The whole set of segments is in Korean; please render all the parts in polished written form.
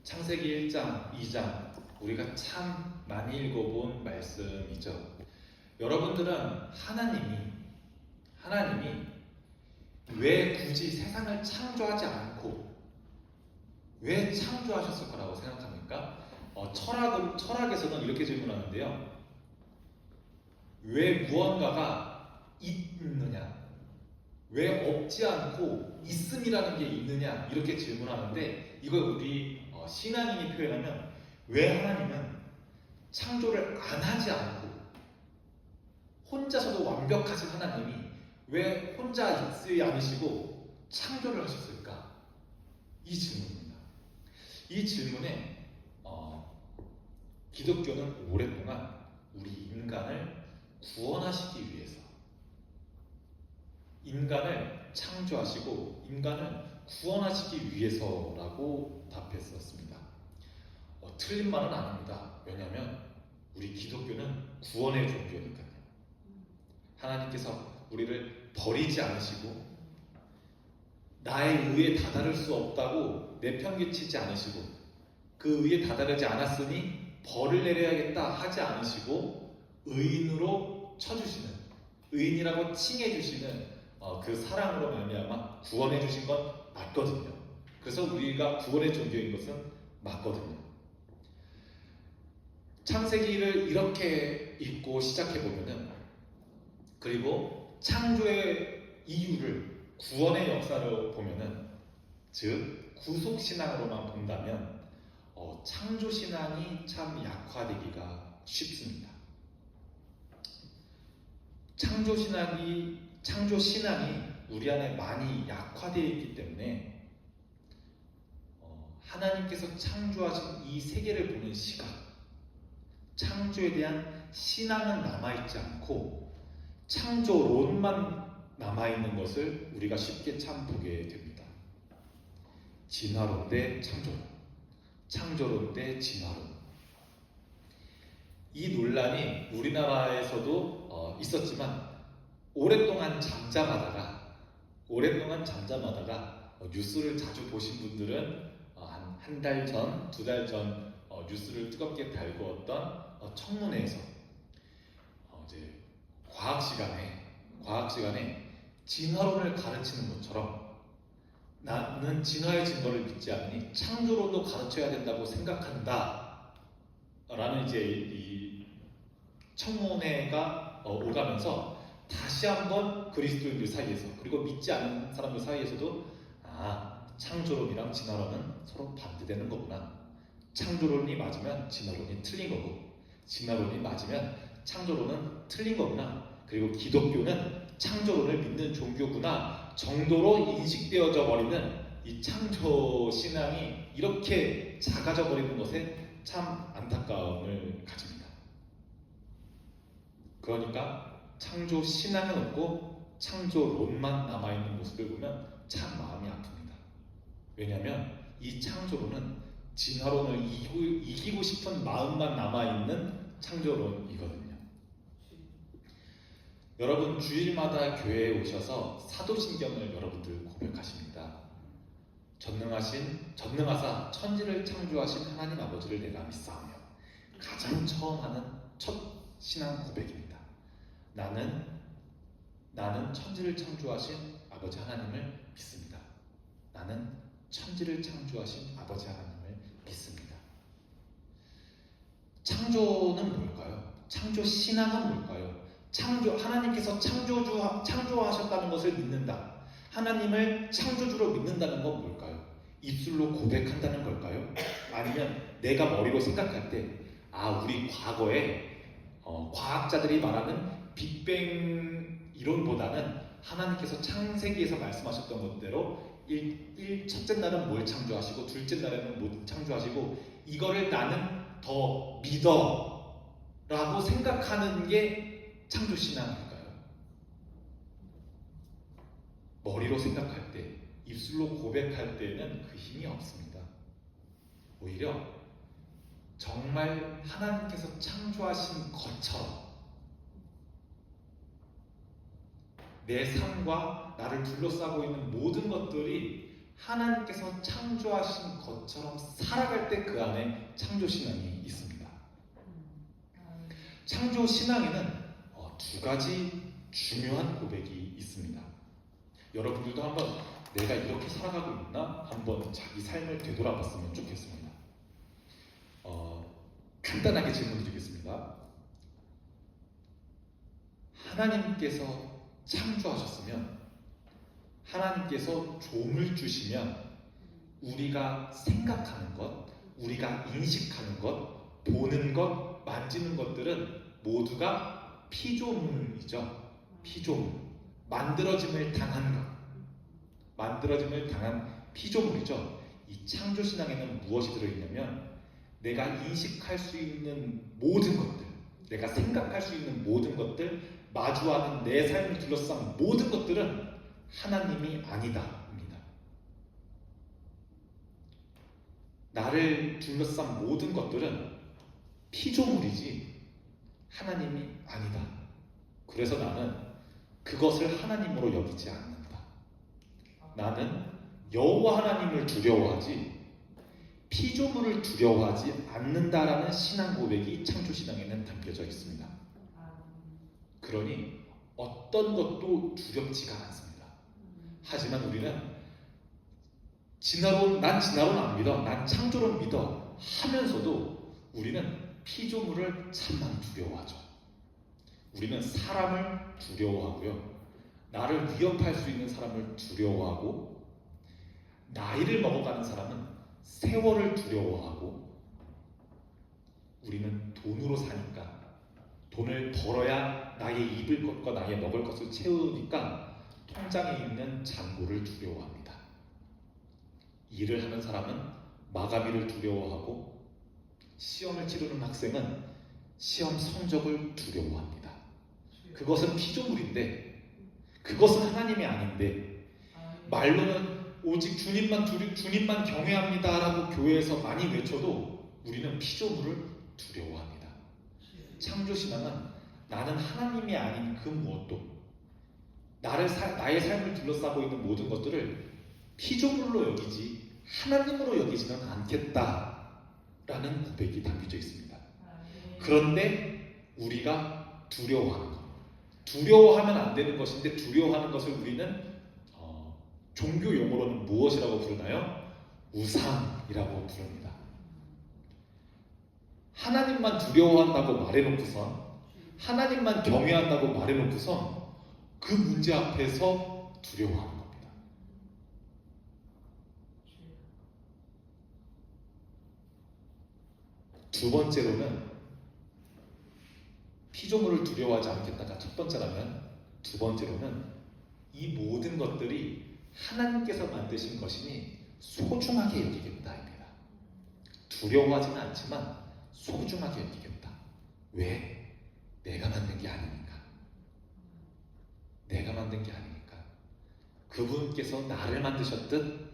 창세기 1장, 2장 우리가 참 많이 읽어본 말씀이죠. 여러분들은 하나님이 왜 굳이 세상을 창조하지 않고 왜 창조하셨을 거라고 생각합니까? 철학에서는 이렇게 질문하는데요. 왜 무언가가 있느냐? 왜 없지 않고 있음이라는 게 있느냐? 이렇게 질문하는데 이걸 우리 신앙인이 표현하면 왜 하나님은 창조를 안 하지 않고 혼자서도 완벽하신 하나님이 왜 혼자 있지 않으시고 창조를 하셨을까? 이 질문입니다. 이 질문에 기독교는 오랫동안 우리 인간을 구원하시기 위해서 인간을 창조하시고 인간을 구원하시기 위해서라고 답했었습니다. 틀린 말은 아닙니다. 왜냐하면 우리 기독교는 구원의 종교니까요. 하나님께서 우리를 버리지 않으시고 나의 의에 다다를 수 없다고 내팽개치지 않으시고 그 의에 다다르지 않았으니 벌을 내려야겠다 하지 않으시고 의인으로 쳐주시는, 의인이라고 칭해주시는 그 사랑으로 말미암아 구원해 주신 건 맞거든요. 그래서 우리가 구원의 종교인 것은 맞거든요. 창세기를 이렇게 읽고 시작해 보면은, 그리고 창조의 이유를 구원의 역사로 보면은, 즉 구속 신앙으로만 본다면 창조 신앙이 참 약화되기가 쉽습니다. 창조 신앙이 우리 안에 많이 약화되어 있기 때문에 하나님께서 창조하신 이 세계를 보는 시각, 창조에 대한 신앙은 남아있지 않고 창조론만 남아있는 것을 우리가 쉽게 참 보게 됩니다. 진화론 대 창조론, 창조론 대 진화론. 이 논란이 우리나라에서도 있었지만 오랫동안 잠잠하다가 뉴스를 자주 보신 분들은 한 달 전, 두 달 전 뉴스를 뜨겁게 달구었던 청문회에서 이제 과학 시간에 진화론을 가르치는 것처럼 나는 진화의 증거를 믿지 않으니 창조론도 가르쳐야 된다고 생각한다 라는 이제 이 청문회가 오가면서 다시 한번 그리스도인들 사이에서, 그리고 믿지 않은 사람들 사이에서도 창조론이랑 진화론은 서로 반대되는 거구나, 창조론이 맞으면 진화론이 틀린 거고 진화론이 맞으면 창조론은 틀린 거구나, 그리고 기독교는 창조론을 믿는 종교구나 정도로 인식되어져 버리는 이 창조 신앙이 이렇게 작아져 버리는 것에 참 안타까움을 가집니다. 그러니까 창조 신앙은 없고 창조론만 남아있는 모습을 보면 참 마음이 아픕니다. 왜냐하면 이 창조론은 진화론을 이기고 싶은 마음만 남아있는 창조론이거든요. 여러분 주일마다 교회에 오셔서 사도신경을 여러분들 고백하십니다. 전능하사 천지를 창조하신 하나님 아버지를 내가 믿사오며, 가장 처음 하는 첫 신앙 고백입니다. 나는 천지를 창조하신 아버지 하나님을 믿습니다. 나는 천지를 창조하신 아버지 하나님을 믿습니다. 창조는 뭘까요? 창조 신앙은 뭘까요? 하나님께서 창조하셨다는 것을 믿는다. 하나님을 창조주로 믿는다는 건 뭘까요? 입술로 고백한다는 걸까요? 아니면 내가 머리로 생각할 때 우리 과거에 과학자들이 말하는 빅뱅 이론보다는 하나님께서 창세기에서 말씀하셨던 것대로 첫째 날은 뭘 창조하시고 둘째 날에는 뭘 창조하시고 이거를 나는 더 믿어 라고 생각하는 게 창조신앙일까요? 머리로 생각할 때, 입술로 고백할 때는 그 힘이 없습니다. 오히려 정말 하나님께서 창조하신 것처럼 내 삶과 나를 둘러싸고 있는 모든 것들이 하나님께서 창조하신 것처럼 살아갈 때 그 안에 창조신앙이 있습니다. 창조신앙에는 두 가지 중요한 고백이 있습니다. 여러분들도 한번 내가 이렇게 살아가고 있나? 한번 자기 삶을 되돌아봤으면 좋겠습니다. 간단하게 질문 드리겠습니다. 하나님께서 창조하셨으면, 하나님께서 종을 주시면 우리가 생각하는 것, 우리가 인식하는 것, 보는 것, 만지는 것들은 모두가 피조물이죠. 피조물. 만들어짐을 당한 것. 만들어짐을 당한 피조물이죠. 이 창조신앙에는 무엇이 들어있냐면 내가 인식할 수 있는 모든 것들, 내가 생각할 수 있는 모든 것들, 마주하는 내 삶을 둘러싼 모든 것들은 하나님이 아니다입니다. 나를 둘러싼 모든 것들은 피조물이지 하나님이 아니다. 그래서 나는 그것을 하나님으로 여기지 않는다. 나는 여호와 하나님을 두려워하지 피조물을 두려워하지 않는다라는 신앙 고백이 창조신앙에는 담겨져 있습니다. 그러니 어떤 것도 두렵지가 않습니다. 하지만 우리는 난 진화론 안 믿어, 난 창조론 믿어 하면서도 우리는 피조물을 참 많이 두려워하죠. 우리는 사람을 두려워하고요, 나를 위협할 수 있는 사람을 두려워하고, 나이를 먹어가는 사람은 세월을 두려워하고, 우리는 돈으로 사니까, 돈을 벌어야 나의 입을 것과 나의 먹을 것을 채우니까 통장에 있는 잔고를 두려워합니다. 일을 하는 사람은 마감일을 두려워하고, 시험을 치르는 학생은 시험 성적을 두려워합니다. 그것은 피조물인데, 그것은 하나님이 아닌데, 말로는 오직 주님만 경외합니다라고 교회에서 많이 외쳐도 우리는 피조물을 두려워합니다. 창조신앙은 나는 하나님이 아닌 그 무엇도, 나의 삶을 둘러싸고 있는 모든 것들을 피조물로 여기지 하나님으로 여기지는 않겠다라는 고백이 담겨져 있습니다. 그런데 우리가 두려워하는 것, 두려워하면 안 되는 것인데, 두려워하는 것을 우리는 종교 용어로는 무엇이라고 부르나요? 우상이라고 부릅니다. 하나님만 두려워한다고 말해놓고선, 하나님만 경외한다고 말해놓고선 그 문제 앞에서 두려워하는 겁니다. 두 번째로는, 피조물을 두려워하지 않겠다가 첫 번째라면, 두 번째로는 이 모든 것들이 하나님께서 만드신 것이니 소중하게 여기겠다입니다. 두려워하지는 않지만 소중하게 여기겠다. 왜? 내가 만든 게 아니니까. 내가 만든 게 아니니까. 그분께서 나를 만드셨듯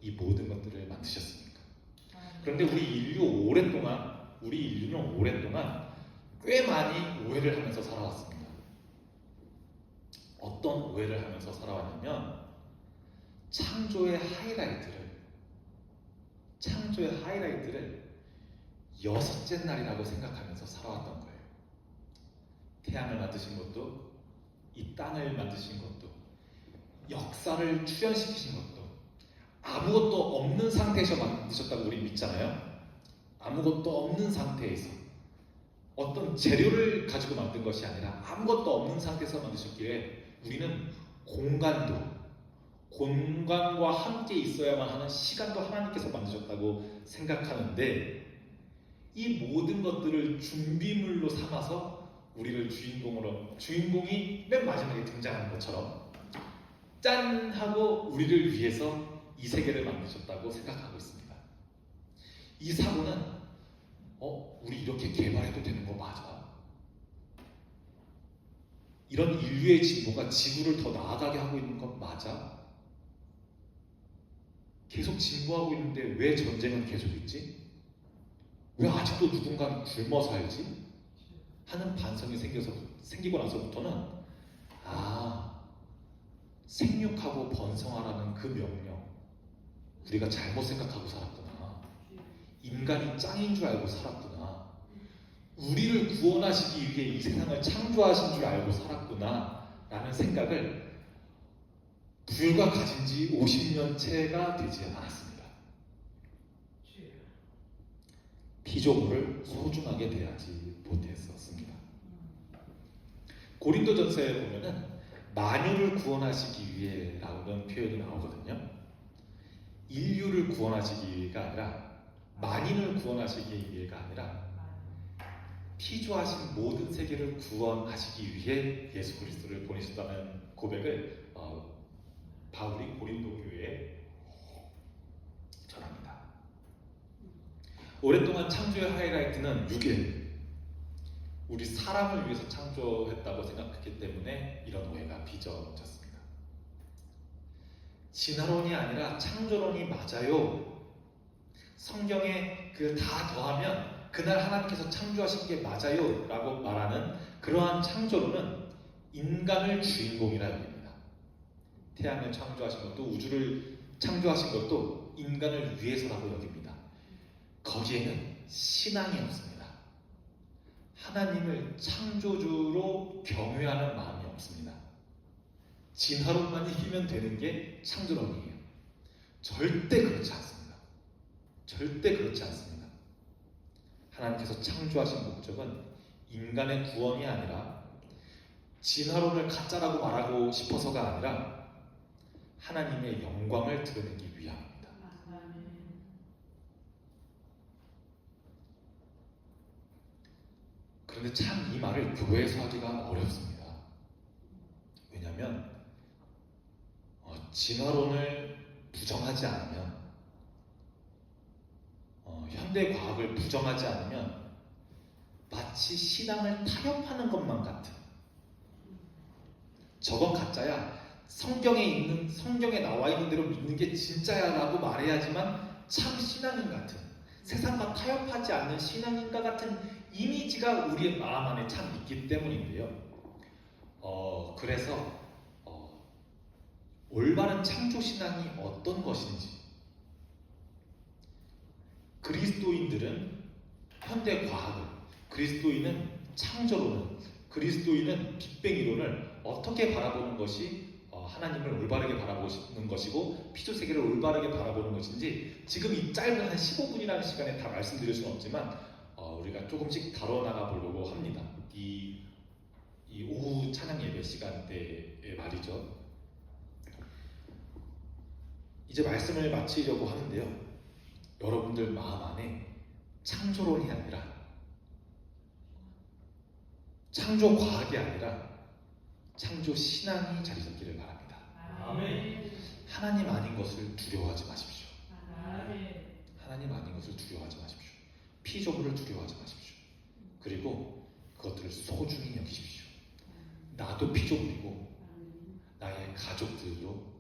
이 모든 것들을 만드셨으니까. 그런데 우리 인류는 오랫동안 꽤 많이 오해를 하면서 살아왔습니다. 어떤 오해를 하면서 살아왔냐면, 창조의 하이라이트를 여섯째 날이라고 생각하면서 살아왔던 거예요. 태양을 만드신 것도, 이 땅을 만드신 것도, 역사를 출현시키신 것도, 아무것도 없는 상태에서 만드셨다고 우리 믿잖아요. 아무것도 없는 상태에서, 어떤 재료를 가지고 만든 것이 아니라 아무것도 없는 상태에서 만드셨기에 우리는 공간과 함께 있어야만 하는 시간도 하나님께서 만드셨다고 생각하는데, 이 모든 것들을 준비물로 삼아서 우리를 주인공이 맨 마지막에 등장하는 것처럼 짠! 하고 우리를 위해서 이 세계를 만드셨다고 생각하고 있습니다. 이 사고는 우리 이렇게 개발해도 되는 거 맞아? 이런 인류의 진보가 지구를 더 나아가게 하고 있는 건 맞아? 계속 진보하고 있는데 왜 전쟁은 계속 있지? 왜 아직도 누군가는 굶어 살지? 하는 반성이 생기고 나서부터는 생육하고 번성하라는 그 명령, 우리가 잘못 생각하고 살았구나. 인간이 짱인 줄 알고 살았구나. 우리를 구원하시기 위해 이 세상을 창조하신 줄 알고 살았구나 라는 생각을 불과 가진 지 50년 채가 되지 않았습니다. 피조물을 소중하게 대하지 못했었습니다. 고린도전서에 보면은 만유를 구원하시기 위해라는 표현이 나오거든요. 인류를 구원하시기 위해가 아니라 만인을 구원하시기 위해가 아니라 피조하신 모든 세계를 구원하시기 위해 예수 그리스도를 보내셨다는 고백을 바울이 고린도 교회에 전합니다. 오랫동안 창조의 하이라이트는 6일, 우리 사람을 위해서 창조했다고 생각했기 때문에 이런 오해가 빚어졌습니다. 진화론이 아니라 창조론이 맞아요. 성경에 그 다 더하면 그날 하나님께서 창조하신 게 맞아요 라고 말하는 그러한 창조론은 인간을 주인공이라 여깁니다. 태양을 창조하신 것도 우주를 창조하신 것도 인간을 위해서라고 여깁니다. 거기에는 신앙이 없습니다. 하나님을 창조주로 경외하는 마음이 없습니다. 진화론만 이기면 되는 게 창조론이에요. 절대 그렇지 않습니다. 절대 그렇지 않습니다. 하나님께서 창조하신 목적은 인간의 구원이 아니라 진화론을 가짜라고 말하고 싶어서가 아니라 하나님의 영광을 드러내기 위함입니다. 그런데 참 이 말을 교회에서 하기가 어렵습니다. 왜냐하면 진화론을 부정하지 않으면 현대 과학을 부정하지 않으면 마치 신앙을 타협하는 것만 같은, 저건 가짜야, 성경에 나와 있는 대로 믿는 게 진짜야라고 말해야지만 참 신앙인 같은, 세상과 타협하지 않는 신앙인과 같은 이미지가 우리의 마음 안에 참 있기 때문인데요. 그래서 올바른 창조 신앙이 어떤 것인지, 그리스도인들은 현대 과학을, 그리스도인은 창조론을, 그리스도인은 빅뱅 이론을 어떻게 바라보는 것이 하나님을 올바르게 바라보는 것이고 피조세계를 올바르게 바라보는 것인지 지금 이 짧은 한 15분이라는 시간에 다 말씀드릴 수는 없지만 우리가 조금씩 다뤄나가 보려고 합니다. 이 오후 찬양 예배 시간대에 말이죠. 이제 말씀을 마치려고 하는데요. 여러분들 마음 안에 창조론이 아니라, 창조 과학이 아니라 창조 신앙이 자리 잡기를 바랍니다. 아멘. 하나님 아닌 것을 두려워하지 마십시오. 아멘. 하나님 아닌 것을 두려워하지 마십시오. 피조물을 두려워하지 마십시오. 그리고 그것들을 소중히 여기십시오. 나도 피조물이고 나의 가족들도,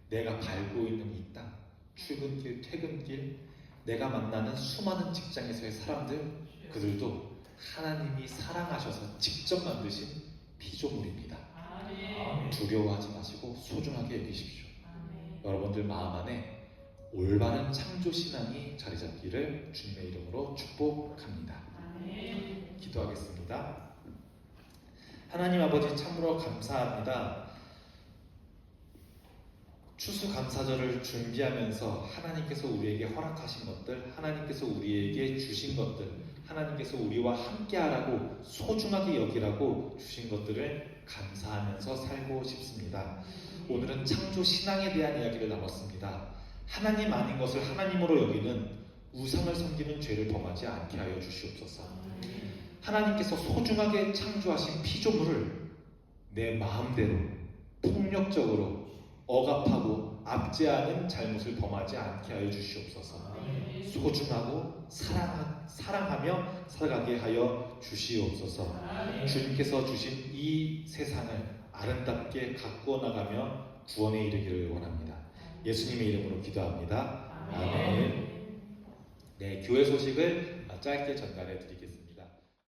내가 밟고 있는 이 땅, 출근길, 퇴근길, 내가 만나는 수많은 직장에서의 사람들, 그들도 하나님이 사랑하셔서 직접 만드신 피조물입니다. 아멘. 두려워하지 마시고 소중하게 여기십시오. 아멘. 여러분들 마음 안에 올바른 창조 신앙이 자리 잡기를 주님의 이름으로 축복합니다. 아멘. 기도하겠습니다. 하나님 아버지, 참으로 감사합니다. 추수감사절을 준비하면서 하나님께서 우리에게 허락하신 것들, 하나님께서 우리에게 주신 것들, 하나님께서 우리와 함께하라고, 소중하게 여기라고 주신 것들을 감사하면서 살고 싶습니다. 오늘은 창조 신앙에 대한 이야기를 나눴습니다. 하나님 아닌 것을 하나님으로 여기는, 우상을 섬기는 죄를 범하지 않게 하여 주시옵소서. 하나님께서 소중하게 창조하신 피조물을 내 마음대로 폭력적으로 억압하고 압제하는 잘못을 범하지 않게 하여 주시옵소서. 소중하고 사랑하며 살아가게 하여 주시옵소서. 주님께서 주신 이 세상을 아름답게 가꾸어 나가며 구원에 이르기를 원합니다. 예수님의 이름으로 기도합니다. 아멘. 네, 교회 소식을 짧게 전달해 드리겠습니다.